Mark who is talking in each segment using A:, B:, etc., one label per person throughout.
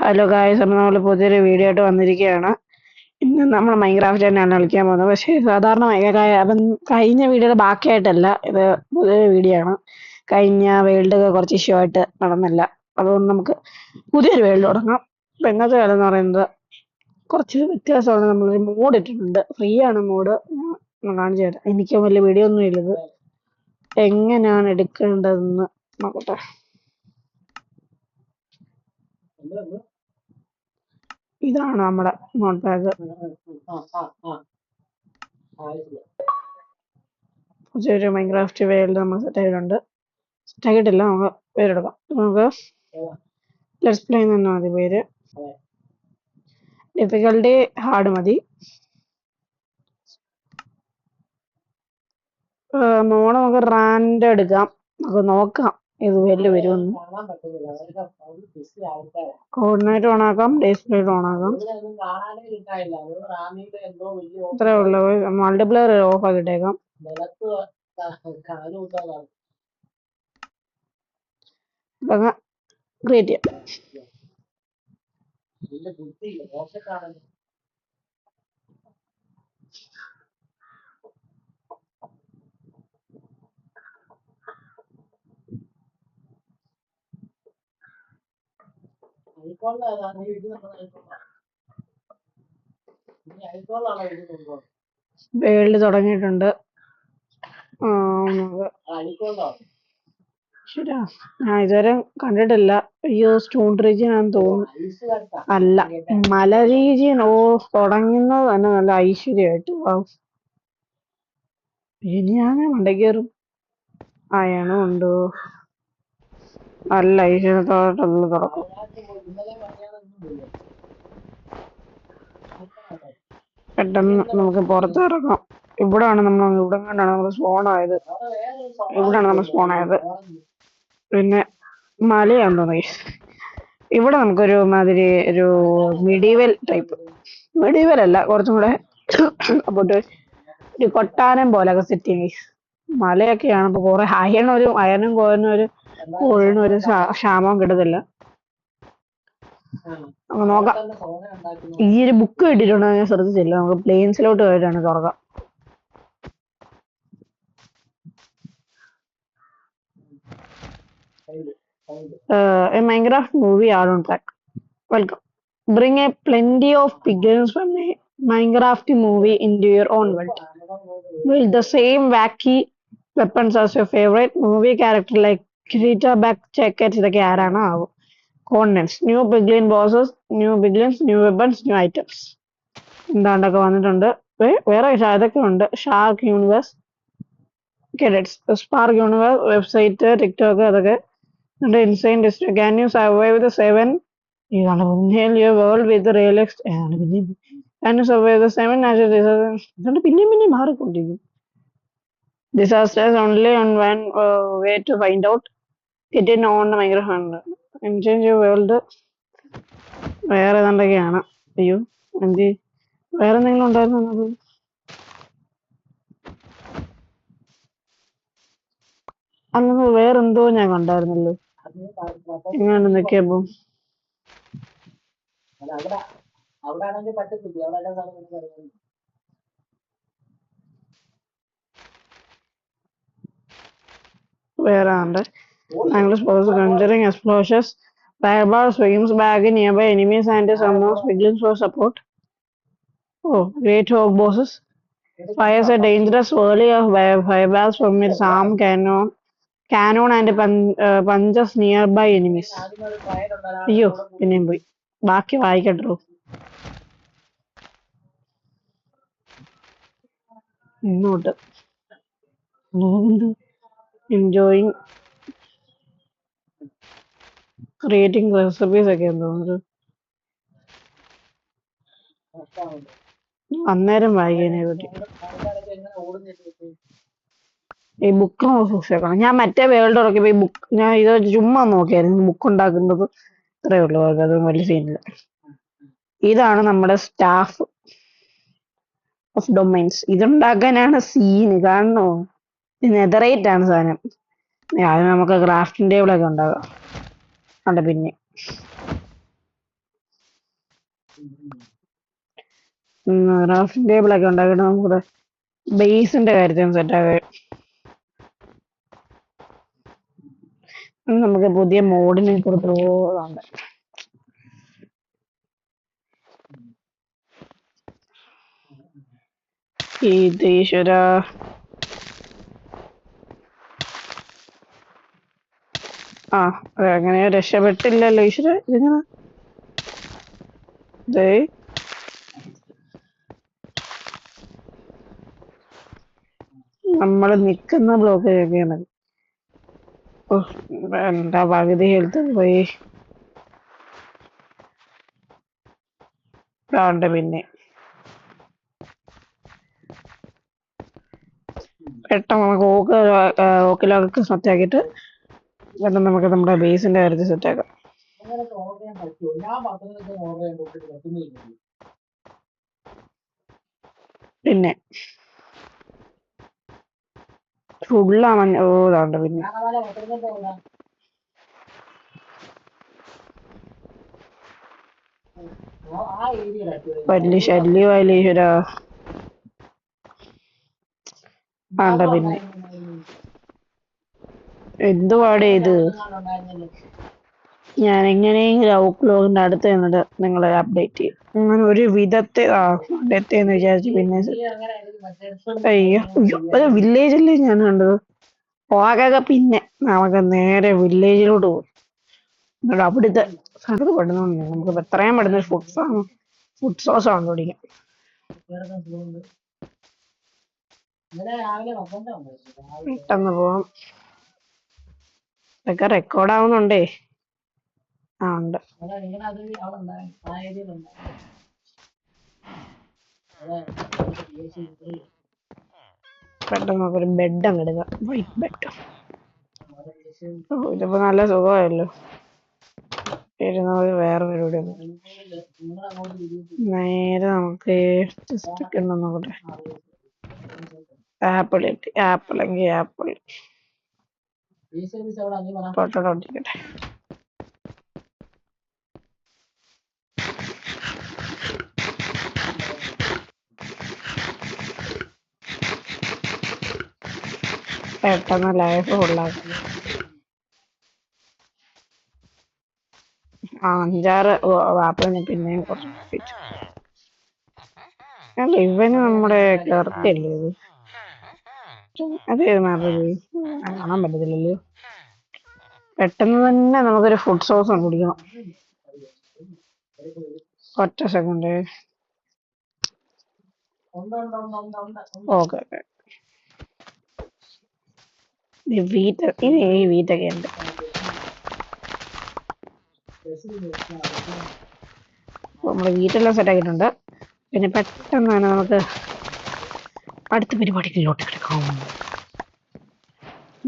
A: Hello guys, അപ്പോൾ നമ്മൾ പുതിയൊരു വീഡിയോ ആയിട്ട് വന്നിരിക്കുകയാണ്. ഇന്ന് നമ്മൾ മൈൻക്രാഫ്റ്റ് തന്നെയാണ് കളിക്കാൻ പോകുന്നത്. പക്ഷേ സാധാരണ അപ്പം കഴിഞ്ഞ വീഡിയോയുടെ ബാക്കിയായിട്ടല്ല, ഇത് പുതിയൊരു വീഡിയോ ആണ്. കഴിഞ്ഞ വേൾഡ് കുറച്ച് ഇഷ്യൂ ആയിട്ട് നടന്നില്ല. അതുകൊണ്ട് നമുക്ക് പുതിയൊരു വേൾഡ് തുടങ്ങാം. അപ്പം ഇന്നത്തെ കാലം എന്ന് പറയുന്നത് കുറച്ച് വ്യത്യാസമാണ്. നമ്മളൊരു മോഡ് ഇട്ടിട്ടുണ്ട്. ഫ്രീ ആണ് മോഡ്. ഞാൻ കാണിച്ചു തരാം. എനിക്ക് വലിയ വീഡിയോ ഒന്നും ഇല്ലത്. എങ്ങനെയാണ് എടുക്കേണ്ടതെന്ന് നോക്കട്ടെ. ഇതാണ് നമ്മുടെ നോട്ട് പാഡ്. പുതിയൊരു മൈൻക്രാഫ്റ്റ് വേൾഡ് നമ്മൾ സെറ്റ് ആയിട്ടുണ്ട്. സെറ്റ് ആക്കിയിട്ടില്ല, നമുക്ക് പേരെടുക്കാം. നമുക്ക് ലെറ്റ്സ് പ്ലേ തന്നെ മതി പേര്. ഡിഫിക്കൽട്ടി ഹാർഡ് മതി. മോഡ് നമുക്ക് റാൻഡ് എടുക്കാം. നമുക്ക് നോക്കാം ഇത് വലിയ വരുമെന്ന്. കോർഡിനേറ്റ് ഓൺ ആക്കാം, ഡിസ്പ്ലേ ഓൺ ആക്കാം. ഇത്രേ ഉള്ളൂ. മൾട്ടിപ്ലെയർ ഓഫ് ആക്കിയിട്ടേക്കാം. ക്രിയേറ്റ് ചെയ്യാം. വേൾഡ് തുടങ്ങിയിട്ടുണ്ട്. ശരിയാ, ഞാൻ ഇതുവരെ കണ്ടിട്ടില്ല. അയ്യോ, സ്റ്റോൺ റീജിയൻ ആണെന്ന് തോന്നുന്നു. അല്ല, മല റീജിയൻ. ഓ, തുടങ്ങുന്നത് തന്നെ നല്ല ഐശ്വര്യമായിട്ട്. ഇനി ഞാൻ മണ്ടയ്ക്കേറും. അയണം ഉണ്ടോ? നല്ല ഐശ്വര്യത്തോട്ടുള്ള തുടക്കം. പെട്ടെന്ന് നമുക്ക് പുറത്തിറങ്ങാം. ഇവിടാണ് ഇവിടെ കണ്ടാണ് നമ്മൾ സ്പോൺ ആയത്. ഇവിടാണ് നമ്മൾ സ്പോൺ ആയത്. പിന്നെ മലയാന്ന് തോന്നി. ഇവിടെ നമുക്കൊരു മാതിരി ഒരു മിഡീവൽ ടൈപ്പ്. മിഡീവൽ അല്ല, കുറച്ചും കൂടെ അപ്പോട്ട് ഒരു കൊട്ടാരം പോലെയൊക്കെ സെറ്റ് ചെയ്യും. മലയൊക്കെയാണ്. ഇപ്പൊ കുറെ അയനും കോഴിനും ഒരു ക്ഷാമവും കിട്ടത്തില്ല. നമുക്ക് നോക്കാം. ഈ ഒരു ബുക്ക് കിട്ടിയിട്ടുണ്ടോ ഞാൻ ശ്രദ്ധിച്ചില്ല. നമുക്ക് പ്ലെയിൻസിലോട്ട് പോയിട്ടാണ് തുറക്കാം. A Minecraft movie are on track. Welcome. Bring a plenty of pigeons from a Minecraft movie into your own world. Build the same wacky weapons as your favorite movie character like Krita back jackets ഇതൊക്കെ ആരാണ് ആവും. Coordinates, new piglin bosses, new piglins, new weapons, new items. എന്താണ്ടൊക്കെ വന്നിട്ടുണ്ട്. വേറെ ഇതൊക്കെ ഉണ്ട്. Shark universe, credits, spark universe, website, TikTok, അതൊക്കെ. Insane district. Can you survive the 7? Inhale your world with the real Can you survive the 7 natural disasters? പിന്നെ മാറിക്കൊണ്ടിരിക്കും. Disasters only on one way to find out. Get in on Minecraft. Change your world. വേറെ ഏതാണ്ടൊക്കെയാണ്. അയ്യോ, എന്ത് വേറെ എന്തെങ്കിലും ഉണ്ടായിരുന്നു? അന്ന് വേറെന്തോ ഞാൻ കണ്ടായിരുന്നല്ലോ. എങ്ങനെ നിൽക്കിയപ്പോ വേറെ ഉണ്ട്. Conjuring explosions, fireball swings back in nearby enemies and summons piglins for support. Oh, great hog bosses. Fires a dangerous volley of fireballs from its arm cannon and punches nearby enemies. അയ്യോ, പിന്നെയും പോയി. ബാക്കി വായിക്കട്ടോ. ഇങ്ങോട്ട് enjoying creating recipes ഒക്കെ തോന്നുന്നത്. അന്നേരം വായിക്കാനെ പറ്റി. ഈ ബുക്ക് സൂക്ഷിക്കണം. ഞാൻ മറ്റേ വേൾഡ് ഇറക്കിയപ്പോ ഈ ബുക്ക് ഞാൻ ഇത് ചുമ്മാ നോക്കിയായിരുന്നു. ബുക്ക് ഉണ്ടാക്കുന്നത് ഇത്രേ ഉള്ളൂ. അത് വലിയ സീനില്ല. ഇതാണ് നമ്മുടെ സ്റ്റാഫ് ഓഫ് ഡൊമൈൻസ്. ഇതുണ്ടാക്കാനാണ് സീന്. കാണണോ? നെതറേറ്റ് ആണ് സാധനം. അത് നമുക്ക് ക്രാഫ്റ്റിംഗ് ടേബിൾ ഒക്കെ ഉണ്ടാകാം. അവിടെ പിന്നെ ക്രാഫ്റ്റിംഗ് ടേബിൾ ഒക്കെ ഉണ്ടാക്കിയിട്ട് നമുക്ക് ബേസിന്റെ കാര്യത്തിൽ സെറ്റ് ആകും. നമുക്ക് പുതിയ മോഡിനെ കുറിച്ച് പോകാറുണ്ട്. ഇത് ഈശ്വര ആ എങ്ങനെയോ രക്ഷപ്പെട്ടില്ലല്ലോ ഈശ്വര. ഇതിങ്ങനെ ദേ നമ്മള് നിക്കുന്ന ബ്ലോക്ക് കേൾക്കുകയാണ്. എന്താ പകുതി ഹെൽത്ത് പോയി. ഇതാണ്ട് പിന്നെ പെട്ടെന്ന് നമുക്ക് ഓക്കിലൊക്കെ സെറ്റ് ആക്കിയിട്ട് പെട്ടെന്ന് നമുക്ക് നമ്മുടെ ബേസിന്റെ കാര്യത്തിൽ സെറ്റ് ആക്കാം. പിന്നെ ഫുള്ളാണ്. ഓ ഇതാണ്ട് പിന്നെ വലിയ ശല്യമായില്ലേ ഈശ്വര. ആണ്ട പിന്നെ എന്തുവാടേ ഇത്. ഞാൻ എങ്ങനെയെങ്കിലും ഔട്ട്ലോഗിന്റെ അടുത്ത് നിന്നിട്ട് നിങ്ങളെ അപ്ഡേറ്റ് ചെയ്യും. അങ്ങനെ ഒരു വിധത്തെ എത്തിയെന്ന് വിചാരിച്ചു. പിന്നെ അയ്യോ ഒരു വില്ലേജ് അല്ലേ ഞാൻ കണ്ടത്. പോകാതെ പിന്നെ നമുക്ക് നേരെ വില്ലേജിലോട്ട് പോകും. എന്നിട്ട് അവിടുത്തെ സർവർ പെടുന്നു. നമുക്ക് എത്രയും പെടുന്ന ഫുഡ് സോഴ്സ് കണ്ടുപിടിക്കാം. പെട്ടെന്ന് പോവാം. ഇതൊക്കെ റെക്കോർഡ് ആവുന്നുണ്ടേ. ആ ഉണ്ട്. പെട്ടെന്ന് നമുക്കൊരു ബെഡ് അങ്ങ് എടുക്കാം. White bed. ഇതിപ്പോ നല്ല സുഖമായല്ലോ. ഇരുന്നത് വേറെ പരിപാടി നേരെ നമുക്ക് ജസ്റ്റ് നോക്കട്ടെ. ആപ്പിൾ കിട്ടി. ആപ്പിൾ എങ്കിൽ ആപ്പിൾ പൊട്ടോട്ടോ ഒട്ടിക്കട്ടെ. പെട്ടെന്ന് ലൈഫ് ഫുള്ളാക്കി. 5-6 ആപ്പിളിന് പിന്നെയും കുറച്ച്. അല്ല ഇവന് നമ്മുടെ കറുത്തല്ലേ ഇത്. അതേത് മാപ്പ് കാണാൻ പറ്റത്തില്ലല്ലോ. പെട്ടെന്ന് തന്നെ നമുക്കൊരു ഫുഡ് സോഴ്സ് കണ്ടുപിടിക്കണം. ഒറ്റ സെക്കൻഡ്. Okay wheat. ഇനി ഈ വീറ്റൊക്കെ ഉണ്ട്. നമ്മള് വീട്ടെല്ലാം സെറ്റ് ആക്കിയിട്ടുണ്ട്. പിന്നെ പെട്ടെന്ന് തന്നെ നമുക്ക് അടുത്ത പരിപാടികളിലോട്ട് കിടക്കാം.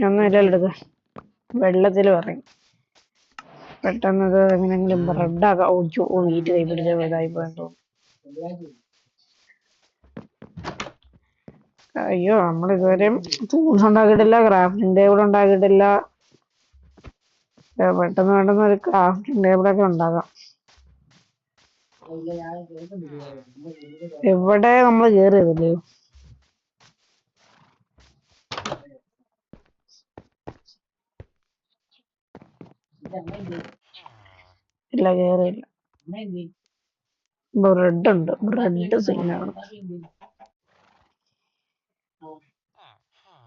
A: ഒന്നും ഇല്ലല്ലോ എടുക്ക. വെള്ളത്തിൽ ഇറങ്ങി പെട്ടെന്ന് ഇത് എങ്ങനെയെങ്കിലും ബ്രെഡാക്കാം. ഓ വീറ്റ് കൈപ്പിടിച്ച ഇതായി പോയെന്തോ. അയ്യോ നമ്മൾ ഇതുവരെയും ടൂൾസ് ഉണ്ടാക്കിയിട്ടില്ല. ക്രാഫ്റ്റിംഗ് ടേബിൾ ഉണ്ടാക്കിയിട്ടില്ല. പെട്ടെന്ന് ഒരു ക്രാഫ്റ്റിംഗ് ടേബിളൊക്കെ ഉണ്ടാക്കാം. എവിടെ നമ്മൾ കേറിയതല്ലേ. ഇല്ല കേറിയില്ല. ബ്രെഡ് ഉണ്ട്. ബ്രെഡ് സീനാണ്.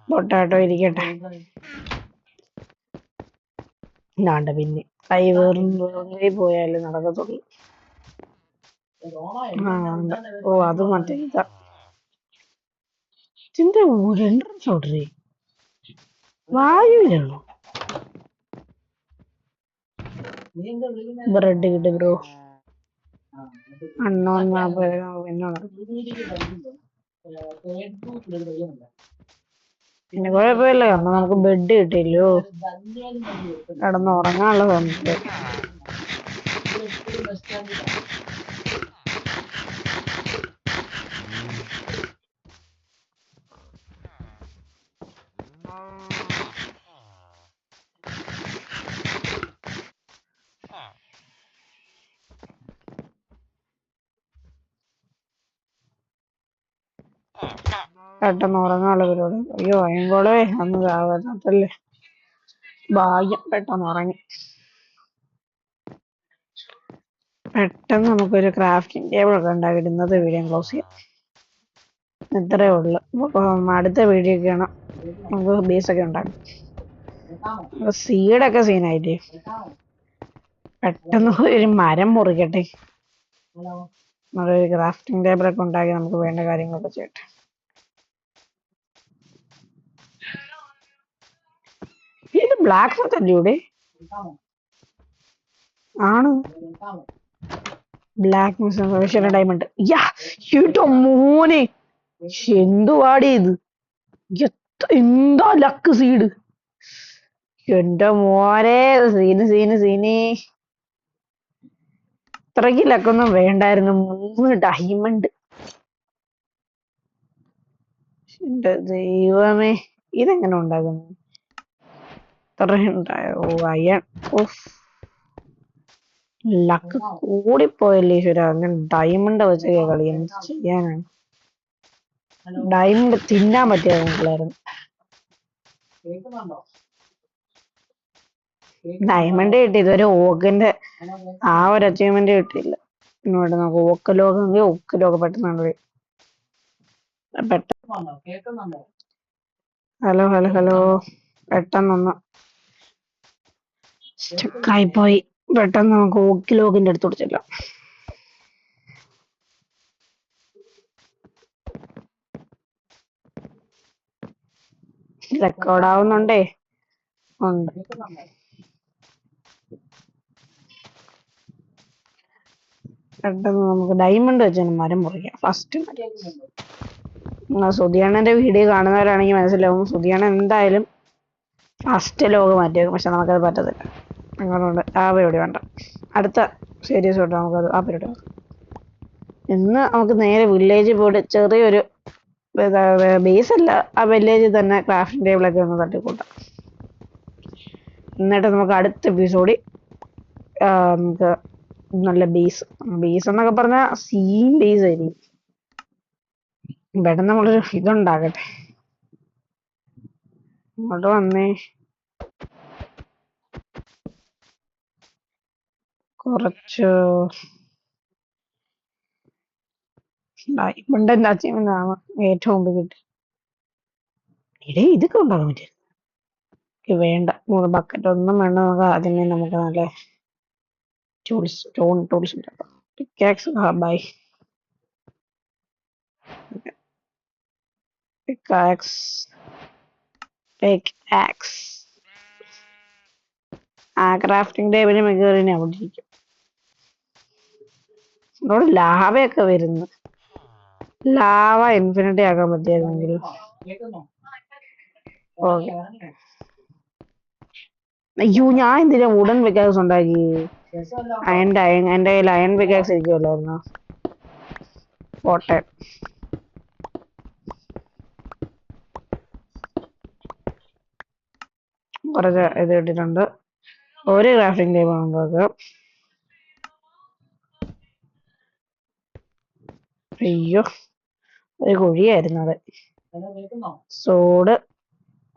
A: പൊട്ടാട്ടോ ഇരിക്കട്ടെ. ഇല്ലാണ്ട് പിന്നെ കൈ വേറെ പോയാലേ നടക്കത്തുള്ളൂ. ഓ അത് മറ്റേ ഇതാ. ചിന്ത എൻട്രൻസ് ഓർഡർ വായുവിലാണോ. ബ്രെഡ് കിട്ടി ബ്രോ. അണ്ണോൺ മാപ്പ് എന്നോട്. പിന്നെ കുഴപ്പമില്ല. കാരണം നമുക്ക് ബെഡ് കിട്ടിയല്ലോ. കിടന്ന് ഉറങ്ങാനുള്ള സമയത്ത്. പെട്ടെന്ന് ഉറങ്ങാനുള്ള പരിപാടി. അയ്യോ അയങ്കോളേ അന്ന് രാവിലെ ഭാഗ്യം പെട്ടെന്ന് ഉറങ്ങി. പെട്ടെന്ന് നമുക്കൊരു ക്രാഫ്റ്റിംഗ് ടേബിൾ ഒക്കെ ഉണ്ടാക്കിയിട്ട് ഇന്നത്തെ വീഡിയോ ക്ലോസ് ചെയ്യാം. ഇത്രയേ ഉള്ളു. അടുത്ത വീഡിയോ ഒക്കെ ആണ് നമുക്ക് ബേസൊക്കെ ഉണ്ടാക്കും. സീഡൊക്കെ സീനായിട്ട് പെട്ടെന്ന് ഒരു മരം മുറിക്കട്ടെ. നമ്മളൊരു ക്രാഫ്റ്റിംഗ് ടേബിൾ ഒക്കെ ഉണ്ടാക്കി നമുക്ക് വേണ്ട കാര്യങ്ങളൊക്കെ ചെയ്യട്ടെ. ഇത് ബ്ലാക്ക് സ്മിത്ത് അല്ലേ ഇവിടെ? ആണ് ബ്ലാക്ക് മിസ് ഡയമണ്ട്. മോനെ എന്തുവാടി ഇത്? എന്താ ലക്ക് സീഡ്! എന്റെ മോനെ സീന് ഇത്രയ്ക്ക് ലക്കൊന്നും വേണ്ടായിരുന്നു. 3 ഡയമണ്ട്. എന്റെ ദൈവമേ, ഇതെങ്ങനെ ഉണ്ടാകുന്നു? ഇത്രയുണ്ടായോ? അയ്യ ലക്ക് കൂടിപ്പോയല്ലേ ഈശ്വര. അങ്ങനെ ഡയമണ്ട് വെച്ച് കളി എന്ത് ചെയ്യാനാണ്? ഡയമണ്ട് തിന്നാൻ പറ്റിയായിരുന്നു. ഡയമണ്ട് കിട്ടി, ഇതുവരെ ഓക്കിന്റെ ആ ഒരു അച്ചീവ്മെന്റ് കിട്ടിയില്ല. ഇങ്ങോട്ട് നമുക്ക് ഓക്കലോകം പെട്ടെന്ന് ഹലോ പെട്ടെന്നൊന്ന് സ്റ്റക്കായി പോയി. പെട്ടെന്ന് നമുക്ക് ഓക്കിലോകിന്റെ അടുത്തോട്ട് ചെല്ലാം. റെക്കോർഡ് ആവുന്നുണ്ടേ. ഉണ്ട്. പെട്ടെന്ന് നമുക്ക് ഡയമണ്ട് വെച്ചാൽ മരം മുറിക്കാം. ഫസ്റ്റ് സുധിയണ്ണന്റെ വീഡിയോ കാണുന്നവരാണെങ്കിൽ മനസ്സിലാവും. സുധിയണ്ണൻ എന്തായാലും ഫസ്റ്റ് ലോഗ് മാറ്റിയേക്കും. പക്ഷെ നമുക്കത് പറ്റത്തില്ല. അങ്ങനെയുണ്ട്. ആ പരിപാടി വേണ്ട. അടുത്ത സീരീസ് തൊട്ട് നമുക്കത് ആ പരിപാടി നോക്കാം. ഇന്ന് നമുക്ക് നേരെ വില്ലേജിൽ പോയിട്ട് ചെറിയൊരു ബേസ് അല്ല, ആ വില്ലേജിൽ തന്നെ ക്രാഫ്റ്റിംഗ് ടേബിളൊക്കെ ഒന്ന് തട്ടിക്കൂട്ടാം. എന്നിട്ട് നമുക്ക് അടുത്ത എപ്പിസോഡിൽ നമുക്ക് നല്ല ബേസ് എന്നൊക്കെ പറഞ്ഞാൽ സീൻ ബേസ് ആയിരിക്കും. പെട്ടെന്ന് നമ്മളൊരു ഇതുണ്ടാകട്ടെ. ഇങ്ങോട്ട് വന്നേ. കുറച്ച് ഡയമണ്ട് അച്ചീവ്മെന്റ് ആണ് ഏറ്റവും മുമ്പ് കിട്ടി. ഇതൊക്കെ ഉണ്ടാകാൻ പറ്റും. വേണ്ട 3 ബക്കറ്റ് ഒന്നും വേണ്ട. നമുക്ക് ആദ്യമേ നമുക്ക് നല്ല സ്റ്റോൺ ടൂൾസ് ഉണ്ടാക്കാം. പിക്കാക്സ് ബൈ പിക്കാക്സ് ആ ക്രാഫ്റ്റിംഗ് ടേബിളിന് മികറിനെ അവിടെ ഇരിക്കും. ഇവിടെ ലാവയൊക്കെ വരുന്നു. ലാവ ഇൻഫിനിറ്റി ആക്കാൻ പറ്റിയായിരുന്നെങ്കിൽ. ഓക്കെ. അയ്യോ, ഞാൻ എന്തിനാ വുഡൻ പിക്കാക്സ് ഉണ്ടാക്കി? എന്റെ കയ്യിൽ അയൺ പിക്കാക്സ് ഇരിക്കുമല്ലായിരുന്നു. പോട്ടെ. കുറച്ച് ഇത് ഇട്ടിട്ടുണ്ട്. ഒരു ക്രാഫ്റ്റിംഗ് ടേബിൾ ഉണ്ടാക്കുക. അയ്യോ, ഒരു കുഴിയായിരുന്നു അത്. സോഡ്,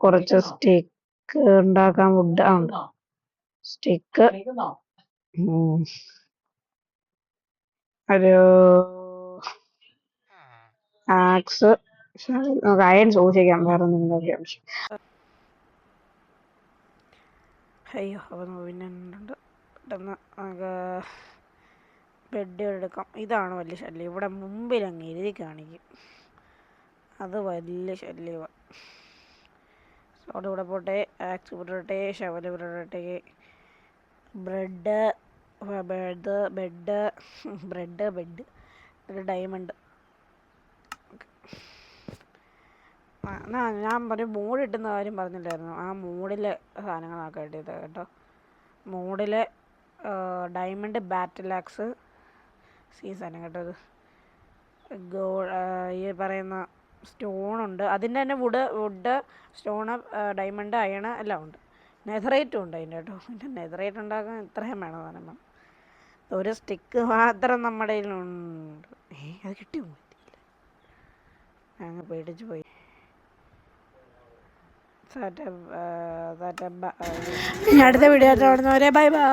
A: കുറച്ച് സ്റ്റിക്ക് ഉണ്ടാക്കാൻ വുഡ് ഉണ്ട്. സ്റ്റിക്ക്, ഒരു ആക്സ്, നമുക്ക് അയൺ സൂക്ഷിക്കാം. വേറെ എന്തെങ്കിലും ആവശ്യം. അയ്യോ, അപ്പോൾ പിന്നെ ഉണ്ട്. പെട്ടെന്ന് നമുക്ക് ബെഡ് എടുക്കാം. ഇതാണ് വലിയ ശല്യം. ഇവിടെ മുമ്പിൽ അങ്ങ് എഴുതി കാണിക്കും. അത് വലിയ ശല്യമാണ്. സോഡ് ഇവിടെ പോട്ടെ. ആക്സ് വിടട്ടെ. ഷവൽ വിടട്ടെ. ബ്രെഡ് ഒരു ഡയമണ്ട്. ഞാൻ മൂഡ് ഇട്ടുന്ന കാര്യം പറഞ്ഞില്ലായിരുന്നു. ആ മൂഡിലെ സാധനങ്ങളൊക്കെ ഇട്ടത് കേട്ടോ. മൂഡിലെ ഡയമണ്ട് ബാറ്റിൽ ആക്സ് സീസൺ കേട്ടോ. ഈ പറയുന്ന സ്റ്റോണുണ്ട്. അതിൻ്റെ തന്നെ വുഡ് സ്റ്റോണ്, ഡയമണ്ട്, അയണ് എല്ലാം ഉണ്ട്. നെതറേറ്റും ഉണ്ട് അതിൻ്റെ കേട്ടോ. പിന്നെ നെതറേറ്റ് ഉണ്ടാക്കാൻ ഇത്രയും വേണം സാധനം. ഒരു സ്റ്റിക്ക് മാത്രം നമ്മുടെ കയ്യിലുണ്ട്. അത് കിട്ടിയോ? അങ്ങ് പേടിച്ച് പോയി.
B: ഇനി അടുത്ത വീഡിയോ കാണുന്നവരെ ബൈ ബൈ.